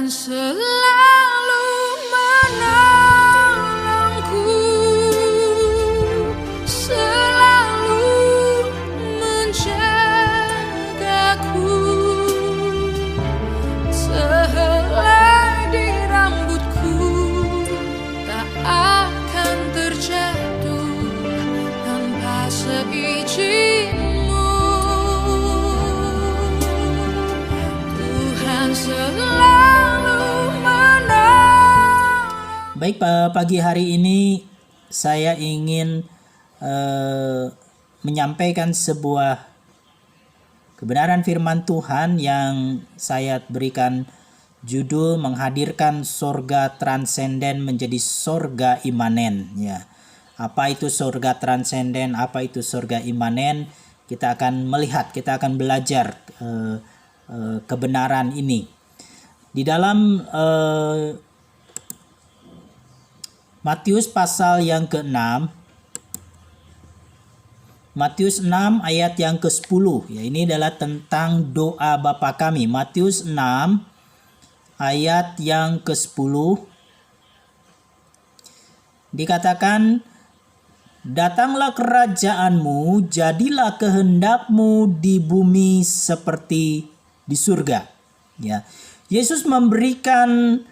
selalu menolongku, selalu menjagaku. Sehelai di rambutku tak akan terjatuh tanpa seizinmu. Tuhan selalu menolong. Baik, pagi hari ini saya ingin menyampaikan sebuah kebenaran firman Tuhan yang saya berikan judul menghadirkan sorga transenden menjadi sorga imanen. Ya, apa itu sorga transenden? Apa itu sorga imanen? Kita akan melihat, kita akan belajar kebenaran ini di dalam Matius pasal yang ke-6. Matius 6 ayat yang ke-10. Ya, ini adalah tentang doa Bapa kami. Matius 6 ayat yang ke-10. Dikatakan, "Datanglah kerajaanmu, jadilah kehendakmu di bumi seperti di surga." Ya. Yesus memberikan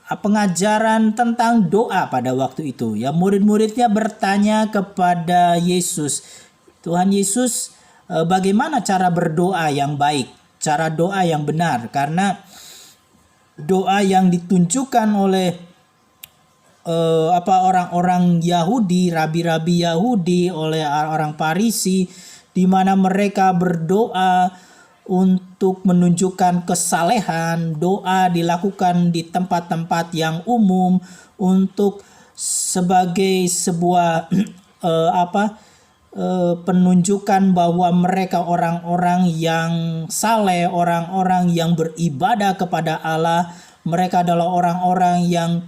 pengajaran tentang doa pada waktu itu. Ya, murid-muridnya bertanya kepada Yesus, "Tuhan Yesus, bagaimana cara berdoa yang baik, cara doa yang benar?" Karena doa yang ditunjukkan oleh orang-orang Yahudi, rabi-rabi Yahudi, oleh orang Farisi, di mana mereka berdoa untuk menunjukkan kesalehan. Doa dilakukan di tempat-tempat yang umum untuk sebagai sebuah penunjukan bahwa mereka orang-orang yang saleh, orang-orang yang beribadah kepada Allah. Mereka adalah orang-orang yang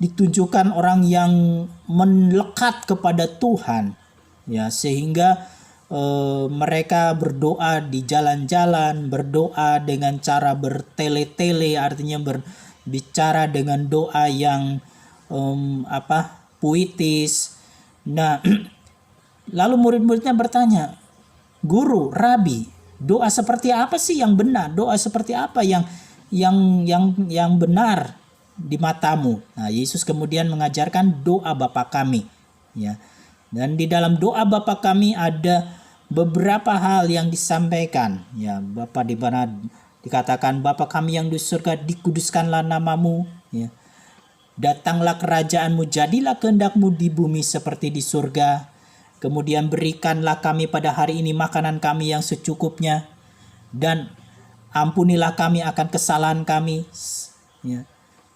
ditunjukkan orang yang melekat kepada Tuhan. Ya, sehingga mereka berdoa di jalan-jalan, berdoa dengan cara bertele-tele, artinya berbicara dengan doa yang puitis. Nah, lalu murid-muridnya bertanya, "Guru, Rabi, doa seperti apa sih yang benar? Doa seperti apa yang benar di matamu?" Nah, Yesus kemudian mengajarkan doa Bapa kami. Ya. Dan di dalam doa Bapa kami ada beberapa hal yang disampaikan. Ya, Bapa di mana dikatakan, "Bapa kami yang di surga, dikuduskanlah namamu. Ya. Datanglah kerajaanmu, jadilah kehendakmu di bumi seperti di surga. Kemudian berikanlah kami pada hari ini makanan kami yang secukupnya. Dan ampunilah kami akan kesalahan kami." Ya.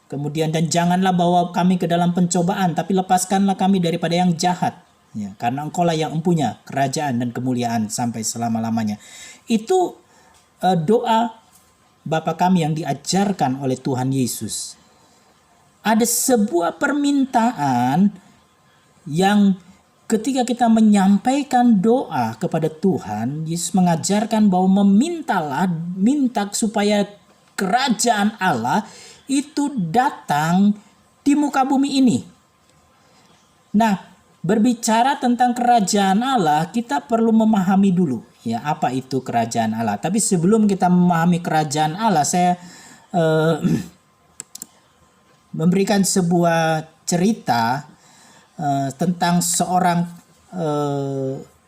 Kemudian, "Dan janganlah bawa kami ke dalam pencobaan, tapi lepaskanlah kami daripada yang jahat. Ya, karena Engkaulah yang empunya kerajaan dan kemuliaan sampai selama-lamanya." Itu doa Bapa kami yang diajarkan oleh Tuhan Yesus. Ada sebuah permintaan yang ketika kita menyampaikan doa kepada Tuhan, Yesus mengajarkan bahwa minta supaya kerajaan Allah itu datang di muka bumi ini. Nah, berbicara tentang kerajaan Allah, kita perlu memahami dulu ya apa itu kerajaan Allah. Tapi sebelum kita memahami kerajaan Allah, saya memberikan sebuah cerita tentang seorang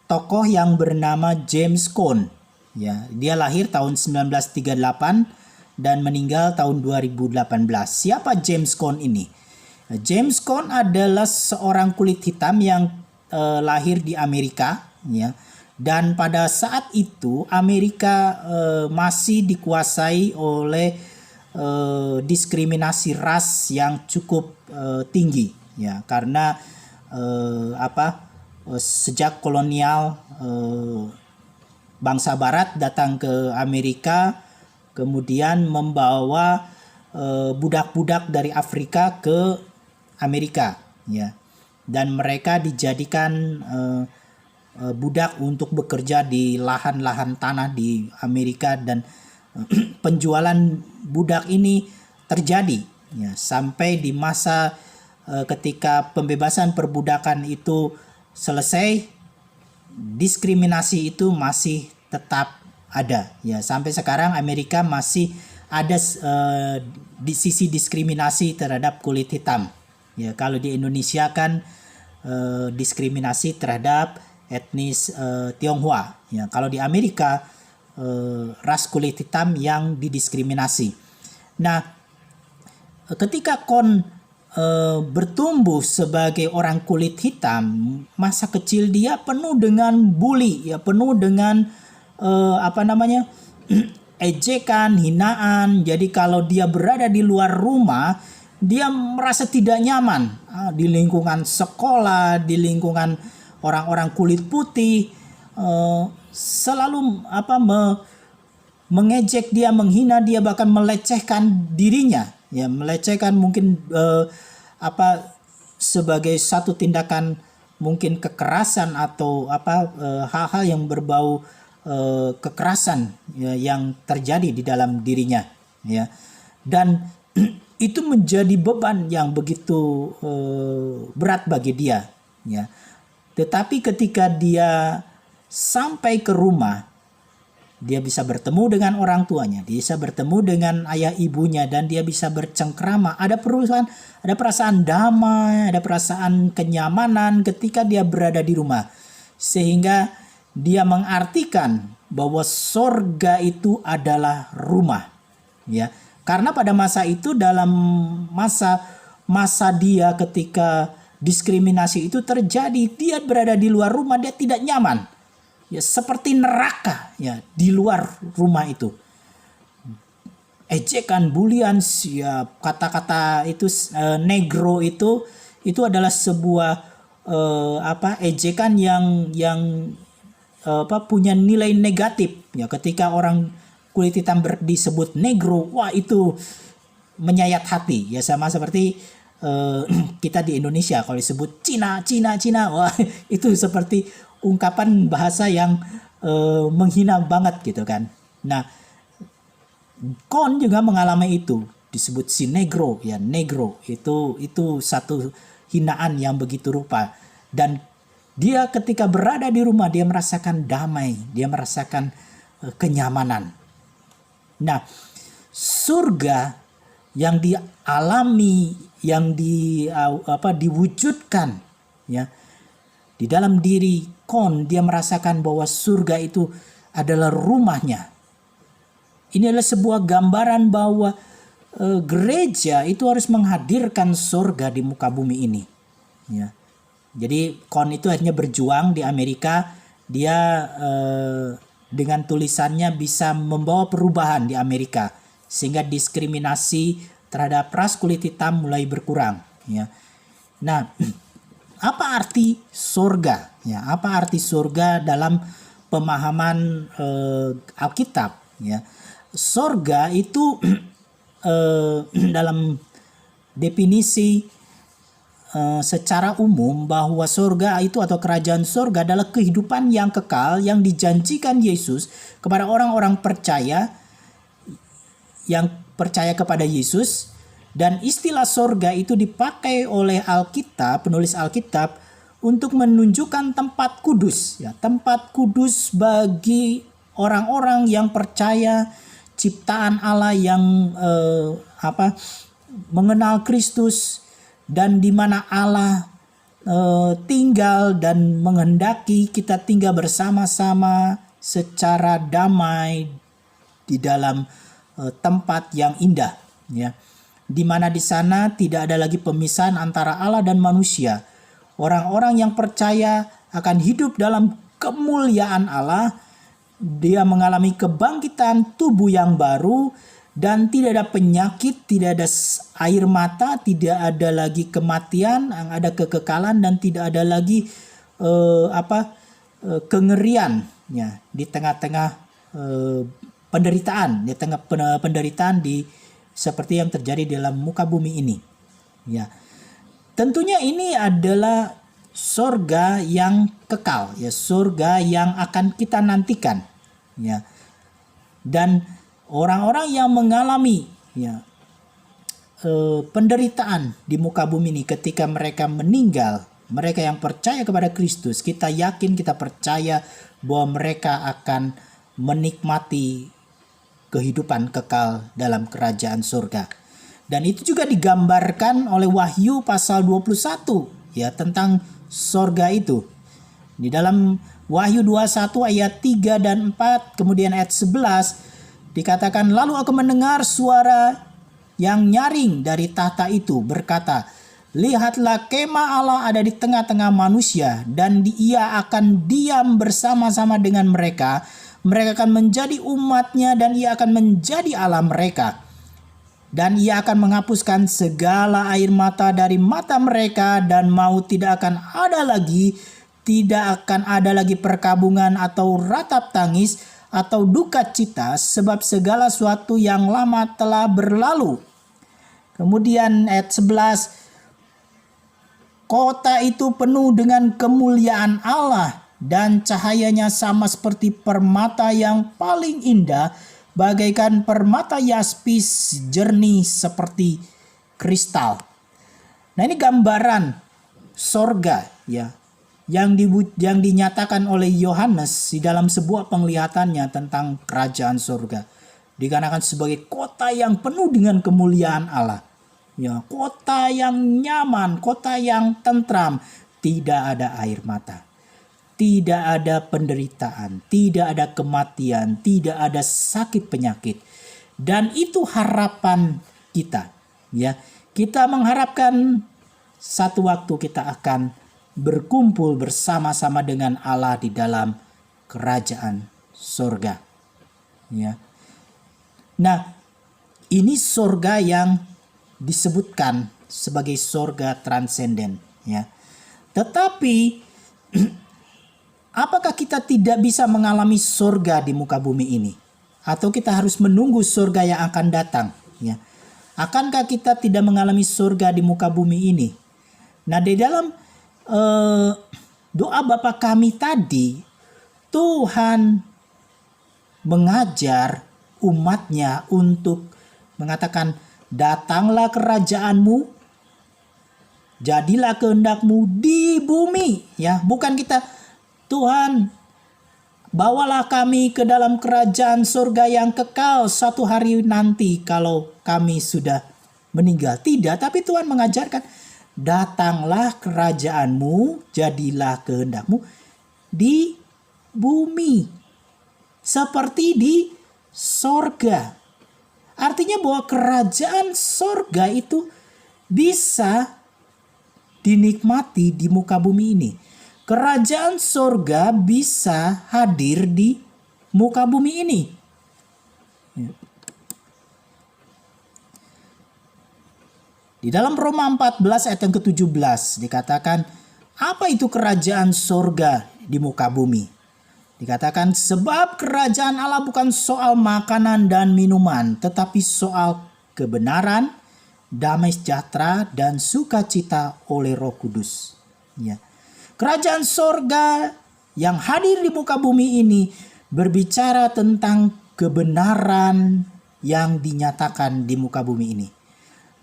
tokoh yang bernama James Cone. Ya, dia lahir tahun 1938 dan meninggal tahun 2018. Siapa James Cone ini? James Cone adalah seorang kulit hitam yang lahir di Amerika, ya. Dan pada saat itu Amerika masih dikuasai oleh diskriminasi ras yang cukup tinggi, ya, karena sejak kolonial bangsa Barat datang ke Amerika, kemudian membawa budak-budak dari Afrika ke Amerika, ya, dan mereka dijadikan budak untuk bekerja di lahan-lahan tanah di Amerika, dan penjualan budak ini terjadi ya, sampai di masa ketika pembebasan perbudakan itu selesai, diskriminasi itu masih tetap ada ya. Sampai sekarang Amerika masih ada di sisi diskriminasi terhadap kulit hitam ya. Kalau di Indonesia kan diskriminasi terhadap etnis Tionghoa ya. Kalau di Amerika ras kulit hitam yang didiskriminasi. Nah, ketika Kon bertumbuh sebagai orang kulit hitam, masa kecil dia penuh dengan bully ya, penuh dengan ejekan, hinaan. Jadi kalau dia berada di luar rumah, dia merasa tidak nyaman di lingkungan sekolah, di lingkungan orang-orang kulit putih, selalu mengejek dia, menghina dia, bahkan melecehkan dirinya ya, melecehkan mungkin sebagai satu tindakan mungkin kekerasan atau hal-hal yang berbau kekerasan ya, yang terjadi di dalam dirinya ya. Dan itu menjadi beban yang begitu berat bagi dia ya. Tetapi ketika dia sampai ke rumah, dia bisa bertemu dengan orang tuanya, dia bisa bertemu dengan ayah ibunya, dan dia bisa bercengkrama. Ada perasaan damai, ada perasaan kenyamanan ketika dia berada di rumah. Sehingga dia mengartikan bahwa sorga itu adalah rumah. Ya, karena pada masa itu, dalam masa dia ketika diskriminasi itu terjadi, dia berada di luar rumah, dia tidak nyaman. Ya, seperti neraka ya di luar rumah itu. Ejekan, bulian, ya, kata-kata itu negro itu adalah sebuah ejekan yang punya nilai negatif ya. Ketika orang kulit hitam disebut negro, wah itu menyayat hati ya, sama seperti kita di Indonesia kalau disebut Cina, wah itu seperti ungkapan bahasa yang menghina banget gitu kan. Nah, Kon juga mengalami itu, disebut si negro ya, negro itu satu hinaan yang begitu rupa. Dan dia ketika berada di rumah, dia merasakan damai, dia merasakan kenyamanan. Nah, surga yang dialami, yang diwujudkan ya di dalam diri Kon, dia merasakan bahwa surga itu adalah rumahnya. Ini adalah sebuah gambaran bahwa gereja itu harus menghadirkan surga di muka bumi ini. Ya. Jadi Kon itu akhirnya berjuang di Amerika. Dia dengan tulisannya bisa membawa perubahan di Amerika, sehingga diskriminasi terhadap ras kulit hitam mulai berkurang. Ya. Nah, apa arti surga? Ya, apa arti surga dalam pemahaman Alkitab? Ya, surga itu dalam definisi secara umum bahwa surga itu atau kerajaan surga adalah kehidupan yang kekal yang dijanjikan Yesus kepada orang-orang percaya yang percaya kepada Yesus. Dan istilah sorga itu dipakai oleh Alkitab, penulis Alkitab, untuk menunjukkan tempat kudus, ya, tempat kudus bagi orang-orang yang percaya ciptaan Allah, yang mengenal Kristus, dan di mana Allah tinggal dan menghendaki kita tinggal bersama-sama secara damai di dalam tempat yang indah, ya. Di mana di sana tidak ada lagi pemisahan antara Allah dan manusia. Orang-orang yang percaya akan hidup dalam kemuliaan Allah. Dia mengalami kebangkitan tubuh yang baru, dan tidak ada penyakit, tidak ada air mata, tidak ada lagi kematian, ada kekekalan, dan tidak ada lagi kengerian ya di tengah-tengah penderitaan, di tengah penderitaan seperti yang terjadi dalam muka bumi ini. Ya. Tentunya ini adalah surga yang kekal, ya, surga yang akan kita nantikan, ya. Dan orang-orang yang mengalami, ya, penderitaan di muka bumi ini ketika mereka meninggal, mereka yang percaya kepada Kristus, kita yakin, kita percaya bahwa mereka akan menikmati kehidupan kekal dalam kerajaan surga. Dan itu juga digambarkan oleh Wahyu pasal 21, ya, tentang surga itu. Di dalam Wahyu 21 ayat 3 dan 4, kemudian ayat 11 dikatakan, lalu aku mendengar suara yang nyaring dari tahta itu berkata, lihatlah, kemah Allah ada di tengah-tengah manusia, dan Ia akan diam bersama-sama dengan mereka. Mereka akan menjadi umatnya, dan Ia akan menjadi Allah mereka. Dan Ia akan menghapuskan segala air mata dari mata mereka, dan maut tidak akan ada lagi. Tidak akan ada lagi perkabungan atau ratap tangis atau duka cita, sebab segala sesuatu yang lama telah berlalu. Kemudian ayat 11, kota itu penuh dengan kemuliaan Allah, dan cahayanya sama seperti permata yang paling indah, bagaikan permata yaspis jernih seperti kristal. Nah, ini gambaran sorga, ya, yang dinyatakan oleh Yohanes di dalam sebuah penglihatannya tentang kerajaan sorga. Dikatakan sebagai kota yang penuh dengan kemuliaan Allah, ya, kota yang nyaman, kota yang tentram, tidak ada air mata, tidak ada penderitaan, tidak ada kematian, tidak ada sakit penyakit. Dan itu harapan kita, ya. Kita mengharapkan satu waktu kita akan berkumpul bersama-sama dengan Allah di dalam kerajaan surga, ya. Nah, ini surga yang disebutkan sebagai surga transenden, ya. Tetapi apakah kita tidak bisa mengalami surga di muka bumi ini? Atau kita harus menunggu surga yang akan datang, ya? Akankah kita tidak mengalami surga di muka bumi ini? Nah, di dalam doa Bapa kami tadi, Tuhan mengajar umatnya untuk mengatakan, datanglah kerajaanmu, jadilah kehendakmu di bumi, ya. Bukan kita, Tuhan, bawalah kami ke dalam kerajaan surga yang kekal suatu hari nanti kalau kami sudah meninggal. Tidak, tapi Tuhan mengajarkan, datanglah kerajaanmu, jadilah kehendakmu di bumi seperti di sorga. Artinya bahwa kerajaan sorga itu bisa dinikmati di muka bumi ini. Kerajaan sorga bisa hadir di muka bumi ini. Di dalam Roma 14 ayat yang ke-17 dikatakan, apa itu kerajaan sorga di muka bumi? Dikatakan, sebab kerajaan Allah bukan soal makanan dan minuman, tetapi soal kebenaran, damai sejahtera, dan sukacita oleh Roh Kudus. Ya. Kerajaan sorga yang hadir di muka bumi ini berbicara tentang kebenaran yang dinyatakan di muka bumi ini.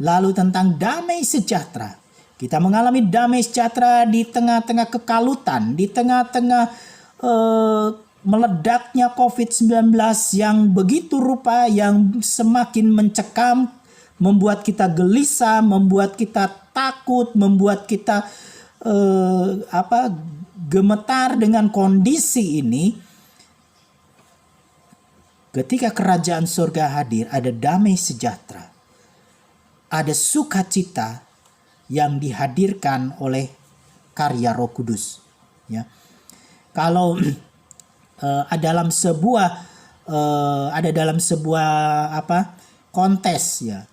Lalu tentang damai sejahtera. Kita mengalami damai sejahtera di tengah-tengah kekalutan, di tengah-tengah meledaknya COVID-19 yang begitu rupa, yang semakin mencekam, membuat kita gelisah, membuat kita takut, membuat kita gemetar dengan kondisi ini. Ketika kerajaan surga hadir, ada damai sejahtera, ada sukacita yang dihadirkan oleh karya Roh Kudus, ya. Kalau dalam sebuah kontes, ya,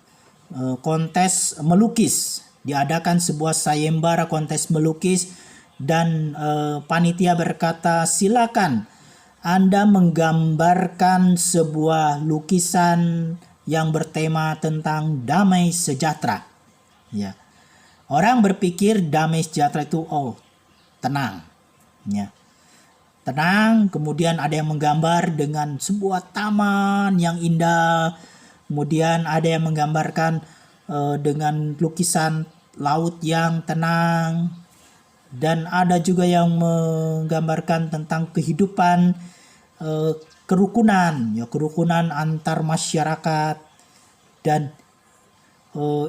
kontes melukis, diadakan sebuah sayembara kontes melukis, dan panitia berkata, silakan Anda menggambarkan sebuah lukisan yang bertema tentang damai sejahtera, ya. Orang berpikir damai sejahtera itu, tenang. Ya. Tenang, kemudian ada yang menggambar dengan sebuah taman yang indah, kemudian ada yang menggambarkan dengan lukisan laut yang tenang, dan ada juga yang menggambarkan tentang kehidupan kerukunan, ya, kerukunan antar masyarakat, dan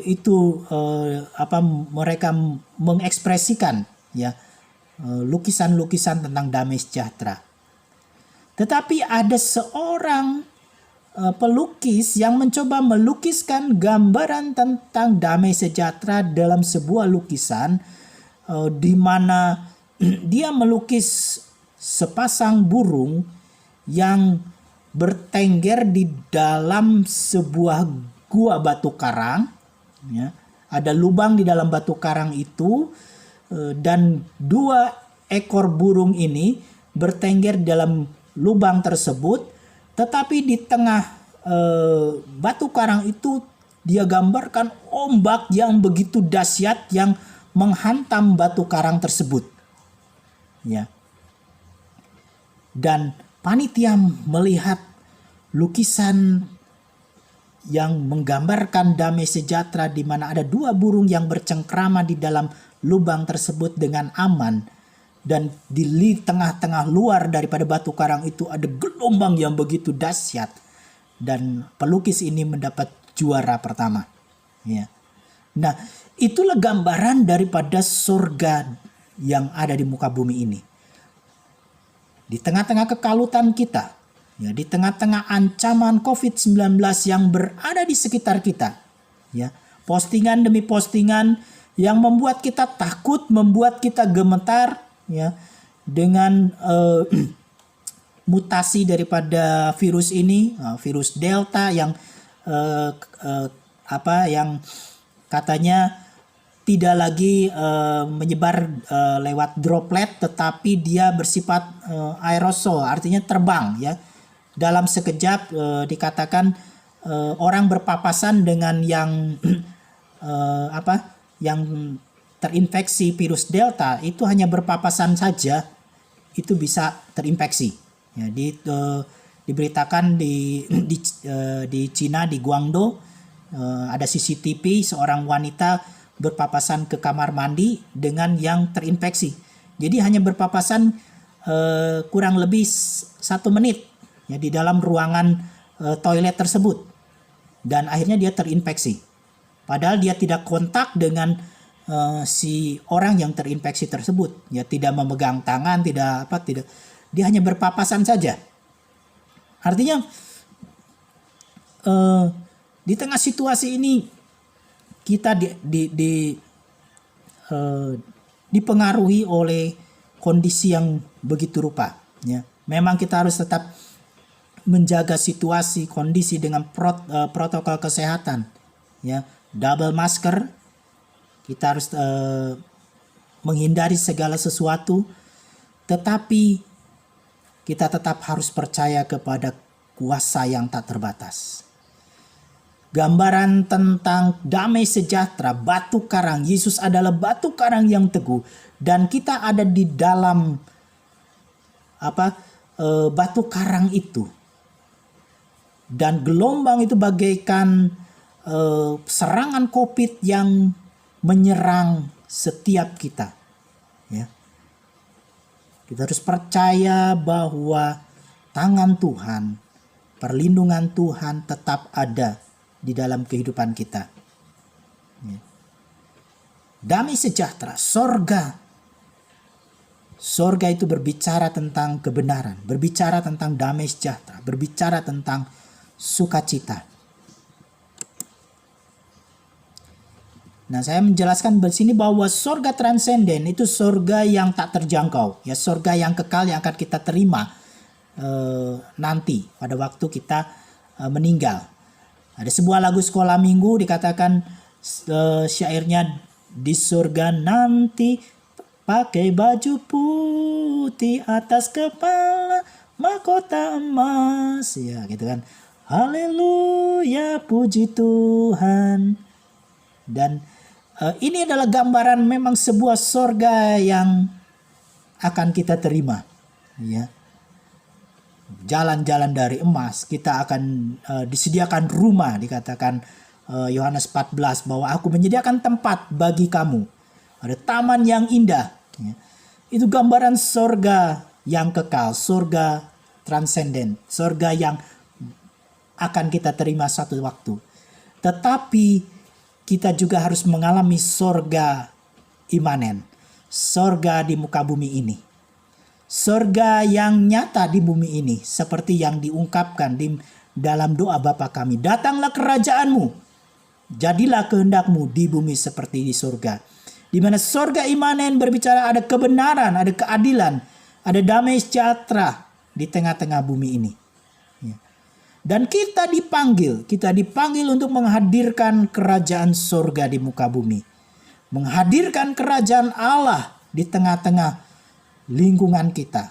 itu mereka mengekspresikan, ya, lukisan-lukisan tentang damai sejahtera. Tetapi ada seorang pelukis yang mencoba melukiskan gambaran tentang damai sejahtera dalam sebuah lukisan, di mana dia melukis sepasang burung yang bertengger di dalam sebuah gua batu karang. Ya. Ada lubang di dalam batu karang itu, dan 2 ekor burung ini bertengger dalam lubang tersebut, tetapi di tengah batu karang itu dia gambarkan ombak yang begitu dahsyat yang menghantam batu karang tersebut. Ya. Dan panitia melihat lukisan yang menggambarkan damai sejahtera di mana ada 2 burung yang bercengkrama di dalam lubang tersebut dengan aman, dan di tengah-tengah luar daripada batu karang itu ada gelombang yang begitu dahsyat, dan pelukis ini mendapat juara pertama. Ya. Nah, itulah gambaran daripada surga yang ada di muka bumi ini. Di tengah-tengah kekalutan kita, ya, di tengah-tengah ancaman COVID-19 yang berada di sekitar kita, ya, postingan demi postingan yang membuat kita takut, membuat kita gemetar, ya, dengan mutasi daripada virus ini, virus Delta yang yang katanya tidak lagi menyebar lewat droplet, tetapi dia bersifat aerosol, artinya terbang, ya. Dalam sekejap dikatakan orang berpapasan dengan yang yang terinfeksi virus Delta itu hanya berpapasan saja itu bisa terinfeksi. Ya, diberitakan di Cina, di Guangdong, ada CCTV seorang wanita berpapasan ke kamar mandi dengan yang terinfeksi. Jadi hanya berpapasan kurang lebih 1 menit, ya, di dalam ruangan toilet tersebut, dan akhirnya dia terinfeksi. Padahal dia tidak kontak dengan si orang yang terinfeksi tersebut, ya, tidak memegang tangan, tidak, dia hanya berpapasan saja. Artinya di tengah situasi ini kita dipengaruhi oleh kondisi yang begitu rupa, ya. Memang kita harus tetap menjaga situasi kondisi dengan protokol kesehatan, ya. Double masker, kita harus menghindari segala sesuatu, tetapi kita tetap harus percaya kepada kuasa yang tak terbatas. Gambaran tentang damai sejahtera, batu karang, Yesus adalah batu karang yang teguh, dan kita ada di dalam batu karang itu, dan gelombang itu bagaikan serangan COVID yang menyerang setiap kita, ya. Kita harus percaya bahwa tangan Tuhan, perlindungan Tuhan tetap ada di dalam kehidupan kita, ya. Damai sejahtera, sorga itu berbicara tentang kebenaran, berbicara tentang damai sejahtera, berbicara tentang sukacita. Nah, saya menjelaskan di sini bahwa surga transenden itu surga yang tak terjangkau, ya, surga yang kekal yang akan kita terima nanti pada waktu kita meninggal. Ada sebuah lagu sekolah minggu dikatakan syairnya, di surga nanti pakai baju putih, atas kepala mahkota emas, ya, gitu kan. Haleluya, puji Tuhan. Dan ini adalah gambaran memang sebuah sorga yang akan kita terima. Ya. Jalan-jalan dari emas, kita akan disediakan rumah, dikatakan Yohanes 14 bahwa aku menyediakan tempat bagi kamu. Ada taman yang indah. Ya. Itu gambaran sorga yang kekal, sorga transenden, sorga yang akan kita terima suatu waktu. Tetapi kita juga harus mengalami sorga imanen, sorga di muka bumi ini. Sorga yang nyata di bumi ini, seperti yang diungkapkan di dalam doa Bapa kami. Datanglah kerajaanmu, jadilah kehendakmu di bumi seperti di sorga. Di mana sorga imanen berbicara ada kebenaran, ada keadilan, ada damai sejahtera di tengah-tengah bumi ini. Ya. Dan kita dipanggil untuk menghadirkan kerajaan sorga di muka bumi. Menghadirkan kerajaan Allah di tengah-tengah lingkungan kita.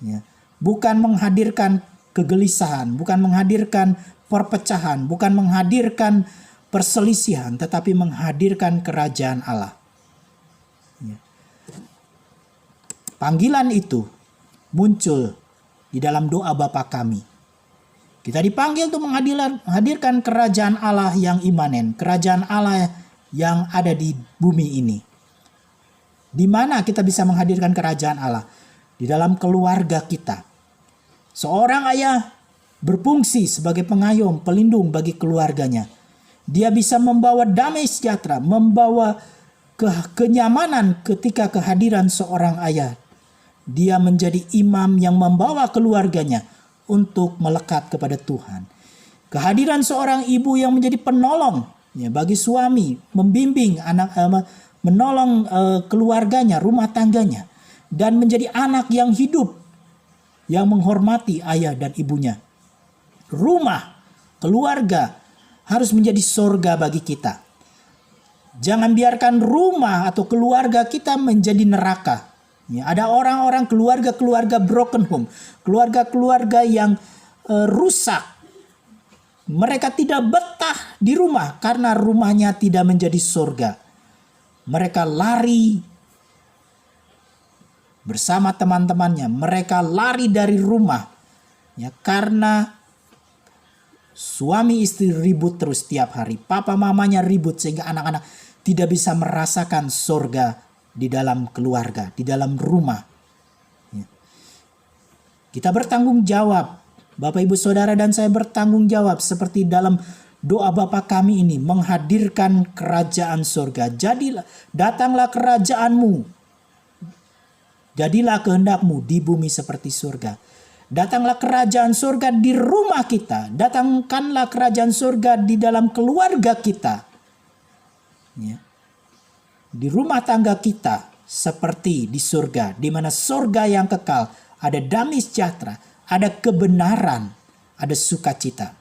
Ya. Bukan menghadirkan kegelisahan, bukan menghadirkan perpecahan, bukan menghadirkan perselisihan, tetapi menghadirkan kerajaan Allah. Ya. Panggilan itu muncul di dalam doa Bapa kami. Kita dipanggil untuk menghadirkan kerajaan Allah yang imanen, kerajaan Allah yang ada di bumi ini. Di mana kita bisa menghadirkan kerajaan Allah? Di dalam keluarga kita. Seorang ayah berfungsi sebagai pengayom, pelindung bagi keluarganya. Dia bisa membawa damai sejahtera, membawa kenyamanan ketika kehadiran seorang ayah. Dia menjadi imam yang membawa keluarganya untuk melekat kepada Tuhan. Kehadiran seorang ibu yang menjadi penolong ya, bagi suami, membimbing anak, menolong keluarganya, rumah tangganya, dan menjadi anak yang hidup, yang menghormati ayah dan ibunya. Rumah, keluarga harus menjadi sorga bagi kita. Jangan biarkan rumah atau keluarga kita menjadi neraka. Ya, ada orang-orang keluarga-keluarga broken home, keluarga-keluarga yang rusak. Mereka tidak betah di rumah karena rumahnya tidak menjadi sorga. Mereka lari bersama teman-temannya. Mereka lari dari rumah. Ya, karena suami istri ribut terus setiap hari. Papa mamanya ribut sehingga anak-anak tidak bisa merasakan sorga di dalam keluarga, di dalam rumah. Ya. Kita bertanggung jawab. Bapak, Ibu, Saudara, dan saya bertanggung jawab seperti dalam doa Bapa kami ini, menghadirkan kerajaan surga. Datanglah kerajaanmu. Jadilah kehendakmu di bumi seperti surga. Datanglah kerajaan surga di rumah kita. Datangkanlah kerajaan surga di dalam keluarga kita. Ya. Di rumah tangga kita seperti di surga. Di mana surga yang kekal. Ada damai sejahtera. Ada kebenaran. Ada sukacita.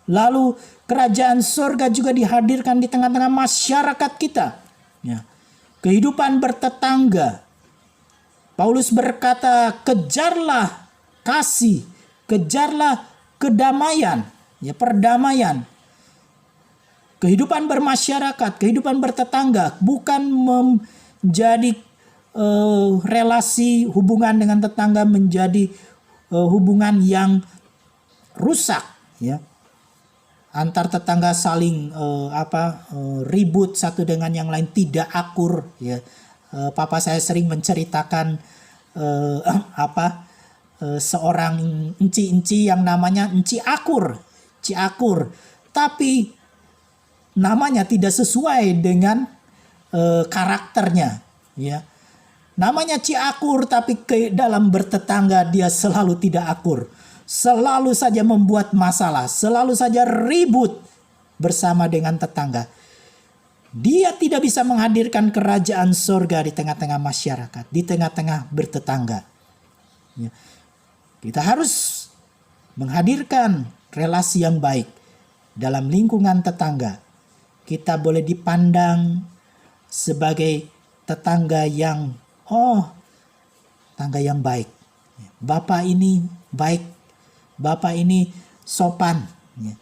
Lalu kerajaan surga juga dihadirkan di tengah-tengah masyarakat kita. Ya. Kehidupan bertetangga. Paulus berkata, kejarlah kasih, kejarlah kedamaian, ya, perdamaian. Kehidupan bermasyarakat, kehidupan bertetangga bukan menjadi relasi hubungan dengan tetangga menjadi hubungan yang rusak, ya. Antar tetangga saling ribut satu dengan yang lain, tidak akur, ya. Papa saya sering menceritakan seorang enci-enci yang namanya Enci Akur, tapi namanya tidak sesuai dengan karakternya, ya. Namanya Ciakur, tapi dalam bertetangga dia selalu tidak akur. Selalu saja membuat masalah, selalu saja ribut bersama dengan tetangga. Dia tidak bisa menghadirkan kerajaan surga di tengah-tengah masyarakat, di tengah-tengah bertetangga. Ya. Kita harus menghadirkan relasi yang baik dalam lingkungan tetangga. Kita boleh dipandang sebagai tetangga yang tangga yang baik. Bapak ini baik. Bapak ini sopan. Ya.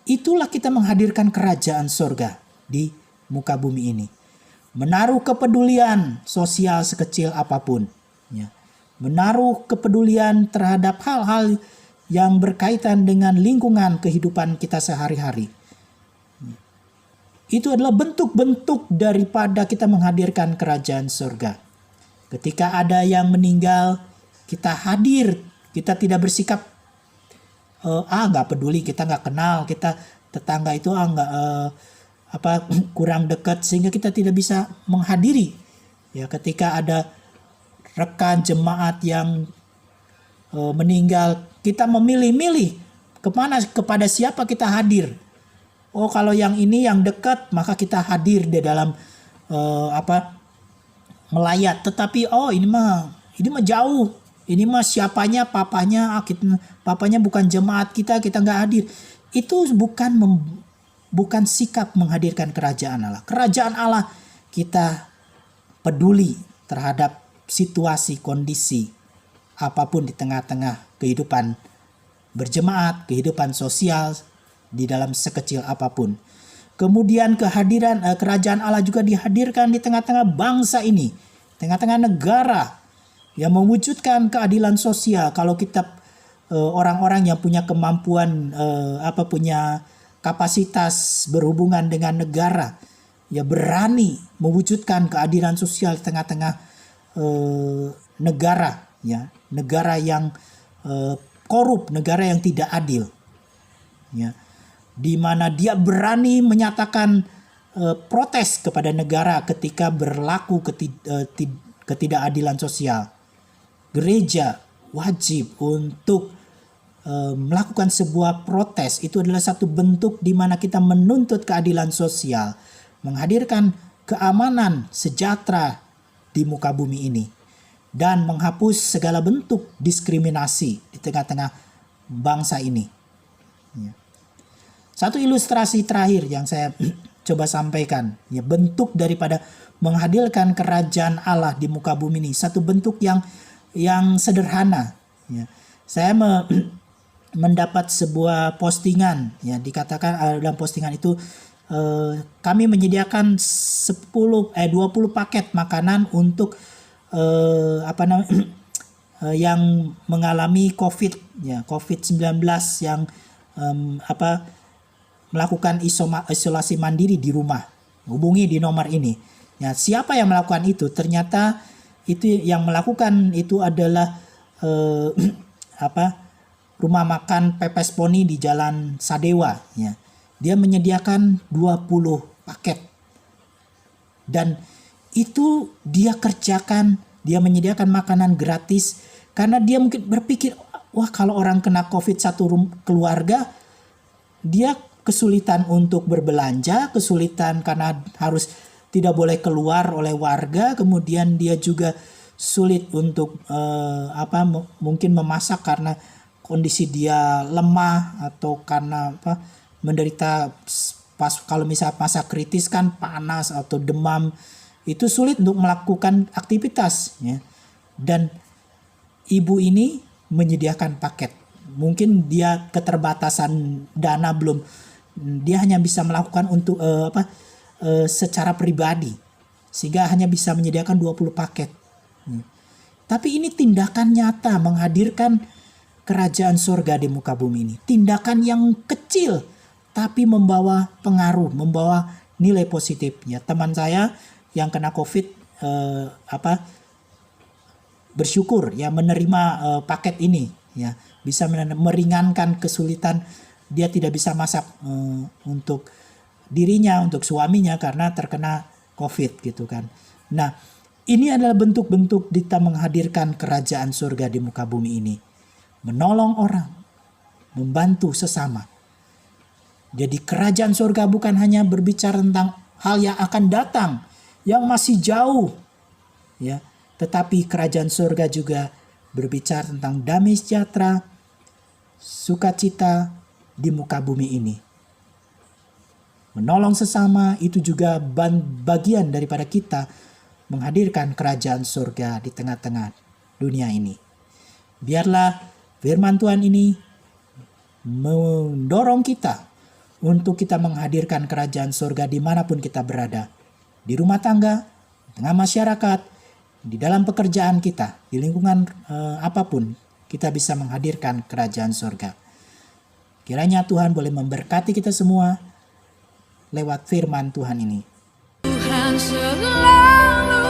Itulah kita menghadirkan kerajaan surga di muka bumi ini. Menaruh kepedulian sosial sekecil apapun. Ya. Menaruh kepedulian terhadap hal-hal yang berkaitan dengan lingkungan kehidupan kita sehari-hari. Itu adalah bentuk-bentuk daripada kita menghadirkan kerajaan surga. Ketika ada yang meninggal, kita hadir, kita tidak bersikap nggak peduli, kita nggak kenal, kita tetangga itu nggak kurang dekat, sehingga kita tidak bisa menghadiri. Ya, ketika ada rekan jemaat yang meninggal, kita memilih-milih kepada siapa kita hadir. Oh, kalau yang ini yang dekat, maka kita hadir di dalam melayat. Tetapi ini mah jauh. Ini mah siapanya, papanya bukan jemaat kita nggak hadir. Itu bukan sikap menghadirkan kerajaan Allah. Kerajaan Allah, kita peduli terhadap situasi, kondisi apapun di tengah-tengah kehidupan berjemaat, kehidupan sosial, di dalam sekecil apapun. Kemudian kehadiran kerajaan Allah juga dihadirkan di tengah-tengah bangsa ini, tengah-tengah negara, yang mewujudkan keadilan sosial. Kalau kita orang-orang yang punya kemampuan, punya kapasitas berhubungan dengan negara, ya berani mewujudkan keadilan sosial di tengah-tengah negara, ya, negara yang korup, negara yang tidak adil, ya, di mana dia berani menyatakan protes kepada negara ketika berlaku ketidakadilan sosial. Gereja wajib untuk melakukan sebuah protes. Itu adalah satu bentuk di mana kita menuntut keadilan sosial, menghadirkan keamanan, sejahtera di muka bumi ini, dan menghapus segala bentuk diskriminasi di tengah-tengah bangsa ini. Ya. Satu ilustrasi terakhir yang saya coba sampaikan, ya, bentuk daripada menghadirkan kerajaan Allah di muka bumi ini, satu bentuk yang sederhana. Ya. Saya mendapat sebuah postingan, ya, dikatakan dalam postingan itu kami menyediakan 20 paket makanan untuk yang mengalami COVID-19 yang melakukan isolasi mandiri di rumah. Hubungi di nomor ini. Ya, siapa yang melakukan itu? Ternyata itu yang melakukan itu adalah rumah makan Pepes Poni di Jalan Sadewa, ya. Dia menyediakan 20 paket. Dan itu dia kerjakan, dia menyediakan makanan gratis karena dia mungkin berpikir, wah, kalau orang kena COVID satu keluarga, dia kesulitan untuk berbelanja, kesulitan karena harus tidak boleh keluar oleh warga, kemudian dia juga sulit untuk mungkin memasak karena kondisi dia lemah, atau karena menderita kalau misalnya masa kritis kan panas atau demam, itu sulit untuk melakukan aktivitas, ya. Dan ibu ini menyediakan paket. Mungkin dia keterbatasan dana, dia hanya bisa melakukan untuk secara pribadi, sehingga hanya bisa menyediakan 20 paket. Tapi ini tindakan nyata menghadirkan kerajaan surga di muka bumi ini. Tindakan yang kecil tapi membawa pengaruh, membawa nilai positif. Ya, teman saya yang kena COVID bersyukur, ya, menerima paket ini, ya, bisa meringankan kesulitan. Dia tidak bisa masak untuk dirinya, untuk suaminya karena terkena COVID, gitu kan. Nah, ini adalah bentuk-bentuk kita menghadirkan kerajaan surga di muka bumi ini. Menolong orang, membantu sesama. Jadi kerajaan surga bukan hanya berbicara tentang hal yang akan datang, yang masih jauh, ya, tetapi kerajaan surga juga berbicara tentang damai sejahtera, sukacita di muka bumi ini. Menolong sesama itu juga bagian daripada kita menghadirkan kerajaan surga di tengah-tengah dunia ini. Biarlah firman Tuhan ini mendorong kita untuk kita menghadirkan kerajaan surga dimanapun kita berada. Di rumah tangga, di tengah masyarakat, Di dalam pekerjaan kita, di lingkungan apapun, kita bisa menghadirkan kerajaan surga. Kiranya Tuhan boleh memberkati kita semua lewat firman Tuhan ini. Tuhan selalu